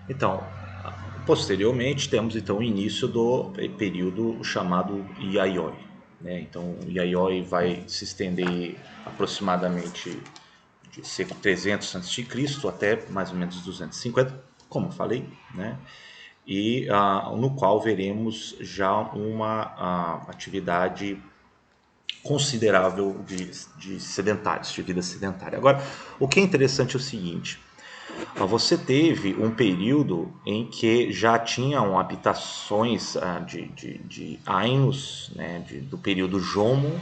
Então, posteriormente temos então o início do período chamado Yayoi, né? Então, o Yayoi vai se estender aproximadamente de cerca de 300 a.C. até mais ou menos 250, como eu falei, né? E no qual veremos já uma atividade considerável de sedentários, de vida sedentária. Agora, o que é interessante é o seguinte: você teve um período em que já tinham habitações de Ainos, né, do período Jomon,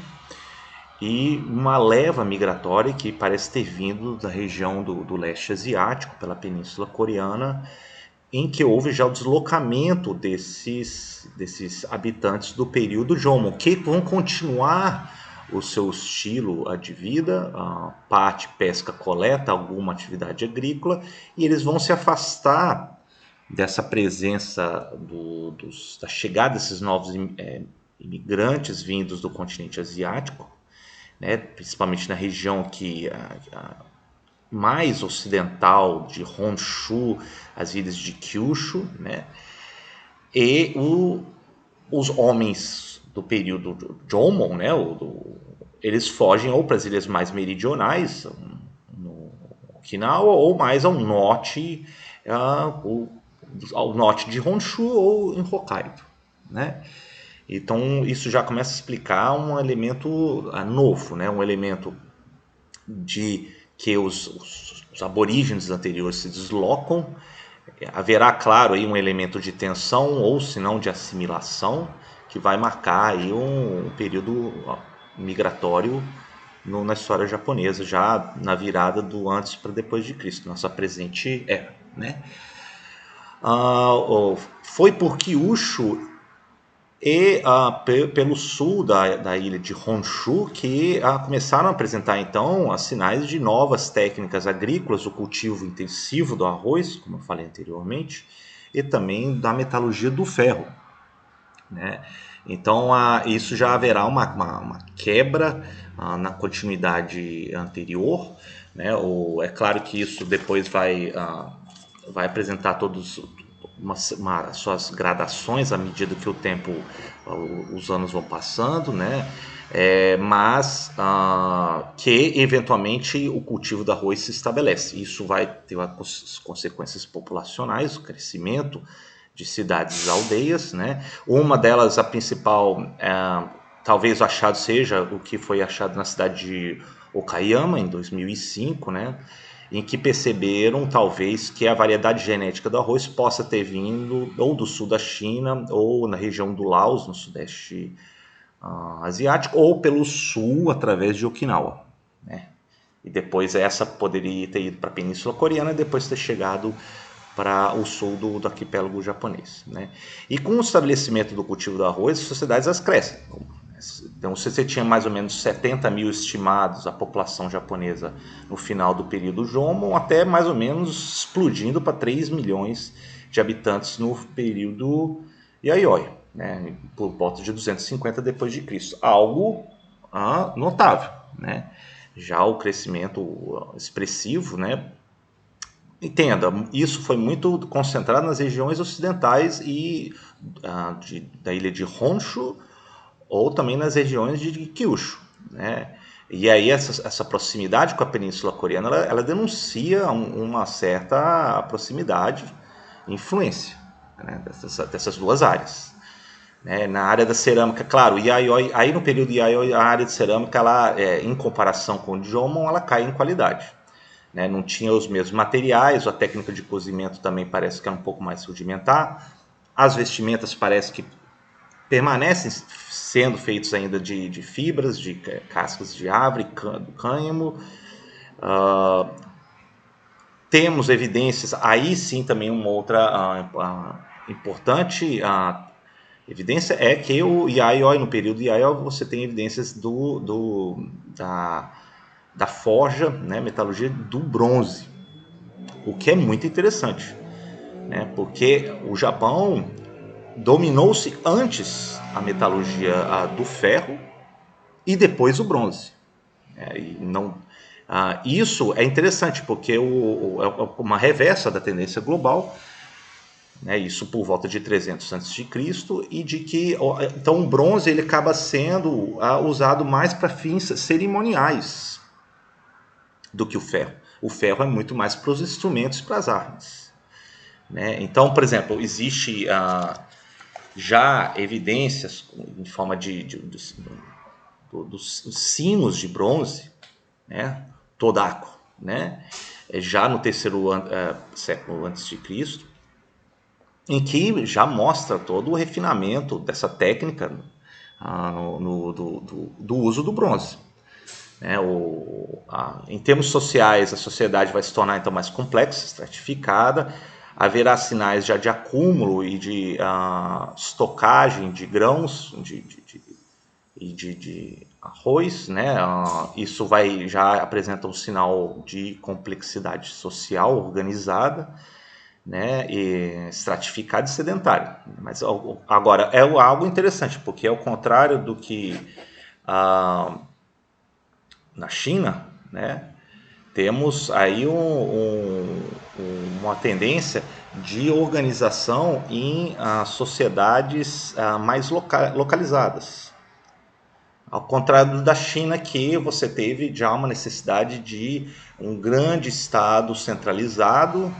e uma leva migratória que parece ter vindo da região do leste asiático, pela Península Coreana, em que houve já o deslocamento desses habitantes do período Jomon, que vão continuar o seu estilo de vida, parte pesca, coleta, alguma atividade agrícola, e eles vão se afastar dessa presença da chegada desses novos imigrantes vindos do continente asiático, né, principalmente na região mais ocidental de Honshu, as ilhas de Kyushu, né? E os homens do período Jomon, né? Eles fogem ou para as ilhas mais meridionais, no Okinawa, ou mais ao norte de Honshu ou em Hokkaido, né? Então isso já começa a explicar um elemento novo, né? Um elemento de que os aborígenes anteriores se deslocam. Haverá, claro, aí um elemento de tensão ou, se não, de assimilação, que vai marcar aí um período migratório na história japonesa, já na virada do antes para depois de Cristo, nossa presente era, né? Foi por Kyushu e pelo sul da ilha de Honshu que começaram a apresentar então as sinais de novas técnicas agrícolas, o cultivo intensivo do arroz, como eu falei anteriormente, e também da metalurgia do ferro, né? Então isso já haverá uma quebra na continuidade anterior, né? É claro que isso depois vai apresentar todos suas gradações à medida que o tempo, os anos vão passando, né? Mas que eventualmente o cultivo do arroz se estabelece. Isso vai ter consequências populacionais, o crescimento de cidades e aldeias, né? Uma delas, a principal, talvez o achado seja o que foi achado na cidade de Okayama em 2005, né? Em que perceberam talvez que a variedade genética do arroz possa ter vindo ou do sul da China ou na região do Laos, no sudeste asiático, ou pelo sul através de Okinawa, né? E depois essa poderia ter ido para a Península Coreana e depois ter chegado para o sul do arquipélago japonês, né? E com o estabelecimento do cultivo do arroz, as sociedades as crescem. Então, se você tinha mais ou menos 70 mil estimados a população japonesa no final do período Jomon, até mais ou menos explodindo para 3 milhões de habitantes no período Yayoi, né? Por volta de 250 depois de Cristo. Algo notável, né? Já o crescimento expressivo, né? Entenda, isso foi muito concentrado nas regiões ocidentais e da ilha de Honshu ou também nas regiões de Kyushu, né? E aí essa proximidade com a Península Coreana, ela denuncia uma certa proximidade, influência, né, dessas duas áreas. Né? Na área da cerâmica, claro, Yayoi, aí no período Yayoi, a área de cerâmica, ela, em comparação com o Jomon, ela cai em qualidade. Né? Não tinha os mesmos materiais, a técnica de cozimento também parece que é um pouco mais rudimentar. As vestimentas parece que permanecem sendo feitos ainda de fibras, de cascas de árvore, do cânhamo. Temos evidências, aí sim também uma outra importante evidência é que o Yayoi, no período Yayoi, você tem evidências da forja, né, metalurgia do bronze, o que é muito interessante, né, porque o Japão dominou-se antes a metalurgia do ferro e depois o bronze. E não, isso é interessante porque é uma reversa da tendência global, né, isso por volta de 300 a.C., e de que então o bronze ele acaba sendo usado mais para fins cerimoniais do que o ferro. O ferro é muito mais para os instrumentos e para as armas, né? Então, por exemplo, existe já evidências em forma dos sinos de bronze, né, Todako, né, já no terceiro século antes de Cristo, em que já mostra todo o refinamento dessa técnica do uso do bronze. Né? Em termos sociais, a sociedade vai se tornar então mais complexa, estratificada, haverá sinais já de acúmulo e de estocagem de grãos de arroz, né? Isso já apresenta um sinal de complexidade social organizada, né, e estratificado e sedentário. Mas agora é algo interessante, porque ao contrário do que na China, né, temos aí uma tendência de organização em sociedades mais localizadas. Ao contrário da China, que você teve já uma necessidade de um grande estado centralizado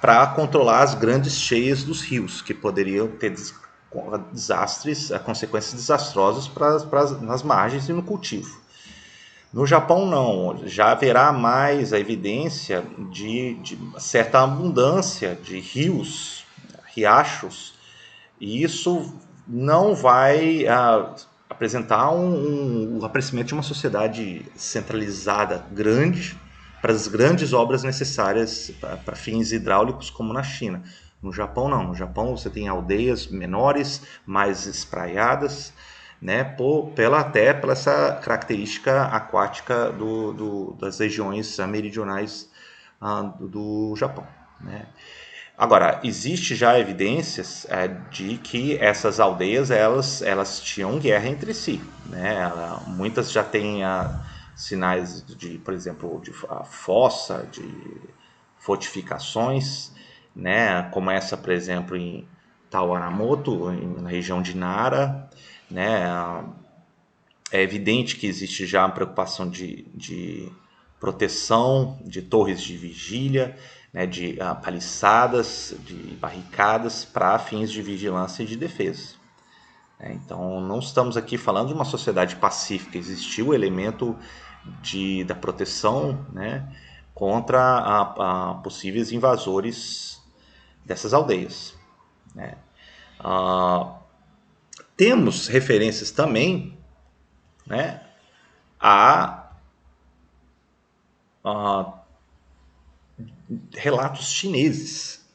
para controlar as grandes cheias dos rios, que poderiam ter desastres, consequências desastrosas nas margens e no cultivo. No Japão não, já haverá mais a evidência de certa abundância de rios, riachos, e isso não vai apresentar um aparecimento de uma sociedade centralizada grande para as grandes obras necessárias para fins hidráulicos como na China. No Japão não, no Japão você tem aldeias menores, mais espraiadas, né, até pela essa característica aquática das regiões meridionais do Japão, né. Agora, existe já evidências de que essas aldeias elas tinham guerra entre si, né? Muitas já têm sinais de, por exemplo, de fossa, de fortificações, né? Como essa, por exemplo, em Tawaramoto, na região de Nara, né? É evidente que existe já uma preocupação de proteção, de torres de vigília, né, de paliçadas, de barricadas para fins de vigilância e de defesa. Então, não estamos aqui falando de uma sociedade pacífica, existiu o elemento da proteção, né, contra possíveis invasores dessas aldeias, né. Temos referências também, né, a relatos chineses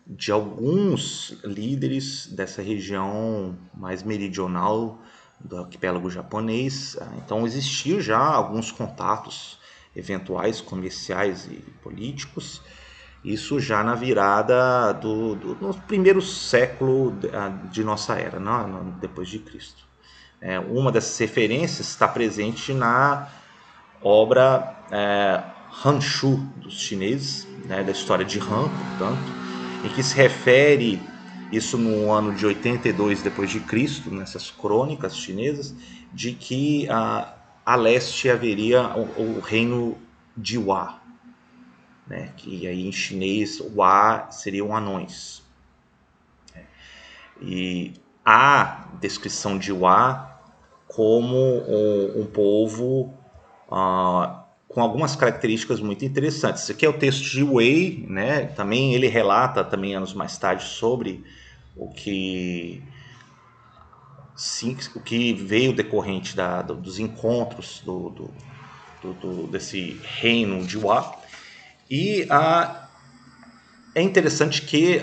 de alguns líderes dessa região mais meridional do arquipélago japonês. Então existiam já alguns contatos eventuais comerciais e políticos, isso já na virada no primeiro século de nossa era, depois de Cristo. Uma dessas referências está presente na obra Hanshu dos chineses, né, da história de Han, portanto, em que se refere isso no ano de 82 depois de Cristo, nessas crônicas chinesas, de que a leste haveria o reino de Hua, né, que aí em chinês Hua seriam anões. E há descrição de Hua como um povo com algumas características muito interessantes. Esse aqui é o texto de Wei, né? Também ele relata também anos mais tarde sobre o que veio decorrente dos encontros desse reino de Hua. E é interessante que,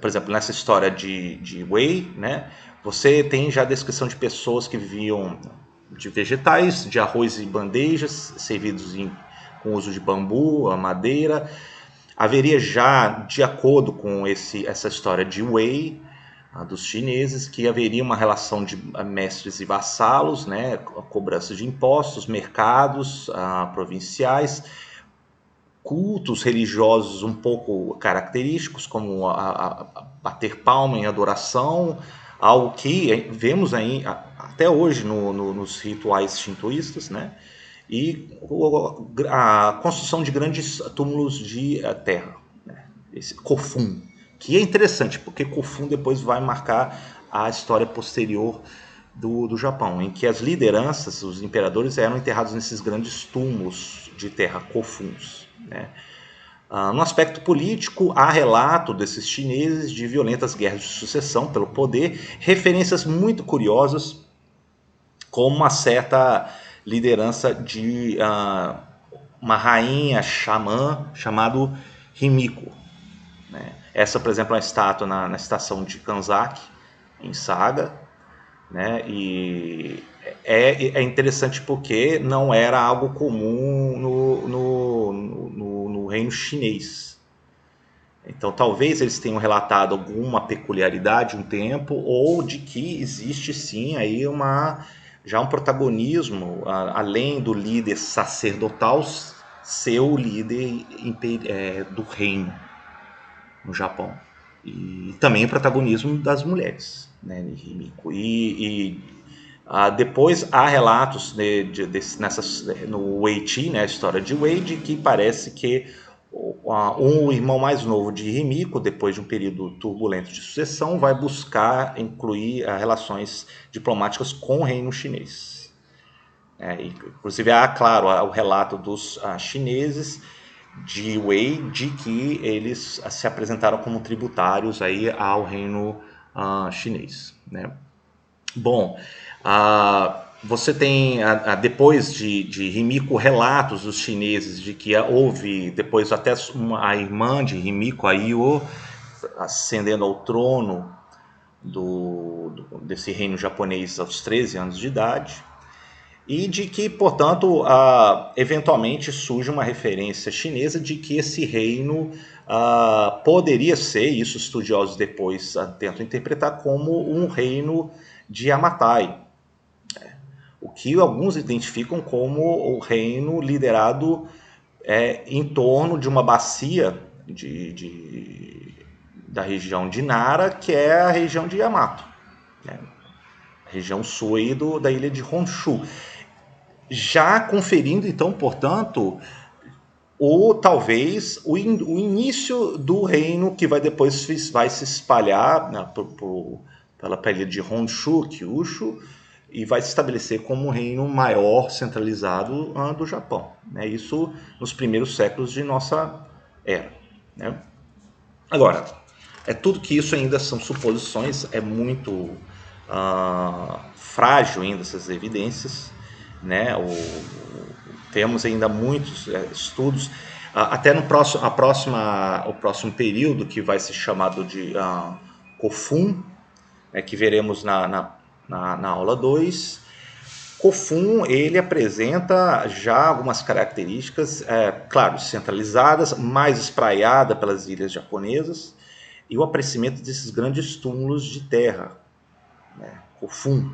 por exemplo, nessa história de Wei, né, você tem já a descrição de pessoas que viviam de vegetais, de arroz e bandejas, servidos com uso de bambu, a madeira. Haveria já, de acordo com essa história de Wei, dos chineses, que haveria uma relação de mestres e vassalos, né, a cobrança de impostos, mercados provinciais, cultos religiosos um pouco característicos, como a bater palma em adoração, algo que vemos aí até hoje nos rituais shintoístas, né? E a construção de grandes túmulos de terra, né? Esse Kofun, que é interessante, porque Kofun depois vai marcar a história posterior do Japão, em que as lideranças, os imperadores, eram enterrados nesses grandes túmulos de terra, Kofuns, né? No aspecto político, há relato desses chineses de violentas guerras de sucessão pelo poder, referências muito curiosas, como uma certa liderança de uma rainha xamã chamada Himiko, né? Essa, por exemplo, é uma estátua na estação de Kanzaki, em Saga, né? E é interessante porque não era algo comum no reino chinês. Então, talvez eles tenham relatado alguma peculiaridade um tempo, ou de que existe sim aí já um protagonismo, além do líder sacerdotal, ser o líder do reino no Japão. E também o protagonismo das mulheres, né, Himiko. Depois há relatos no Weichi, né, a história de Wei, de que parece que o irmão mais novo de Himiko, depois de um período turbulento de sucessão, vai buscar incluir relações diplomáticas com o reino chinês. Inclusive há, claro, o relato dos chineses de Wei de que eles se apresentaram como tributários aí ao reino chinês, né? Bom, você tem, depois de Himiko, relatos dos chineses de que houve, depois até a irmã de Himiko, a Io, ascendendo ao trono desse reino japonês aos 13 anos de idade, e de que, portanto, eventualmente surge uma referência chinesa de que esse reino poderia ser, isso estudiosos depois tentam interpretar como um reino de Yamatai, o que alguns identificam como o reino liderado em torno de uma bacia da região de Nara, que é a região de Yamato, né? A região sul aí da ilha de Honshu. Já conferindo, então, portanto, talvez o início do reino que depois vai se espalhar, né, pela ilha de Honshu, Kyushu, e vai se estabelecer como um reino maior centralizado do Japão, né? Isso nos primeiros séculos de nossa era, né? Agora, tudo que isso ainda são suposições, é muito frágil ainda essas evidências, né? Temos ainda muitos estudos, até no o próximo período, que vai ser chamado de Kofun, que veremos na aula 2. Kofun, ele apresenta já algumas características, claro, centralizadas, mais espraiada pelas ilhas japonesas, e o aparecimento desses grandes túmulos de terra, né, Kofun.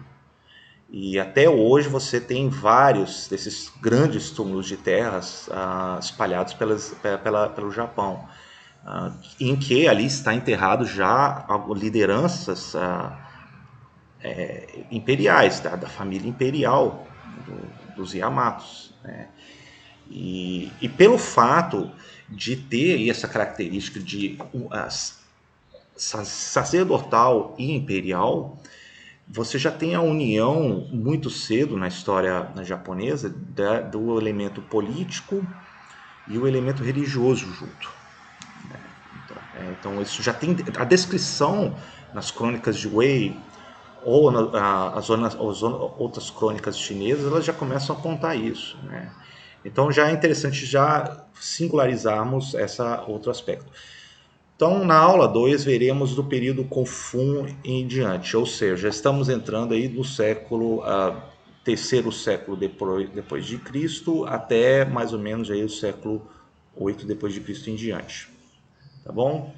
E até hoje você tem vários desses grandes túmulos de terras espalhados pelo Japão, em que ali está enterrado já lideranças imperiais, da família imperial dos Yamatos, né? E pelo fato de ter essa característica de sacerdotal e imperial, você já tem a união muito cedo na história japonesa do elemento político e o elemento religioso junto, né? Então isso já tem a descrição nas crônicas de Wei ou as outras crônicas chinesas, elas já começam a apontar isso, né? Então já é interessante já singularizarmos esse outro aspecto. Então, na aula 2, veremos do período Kofun em diante, ou seja, estamos entrando aí do terceiro século depois de Cristo até mais ou menos aí o século 8 depois de Cristo em diante. Tá bom?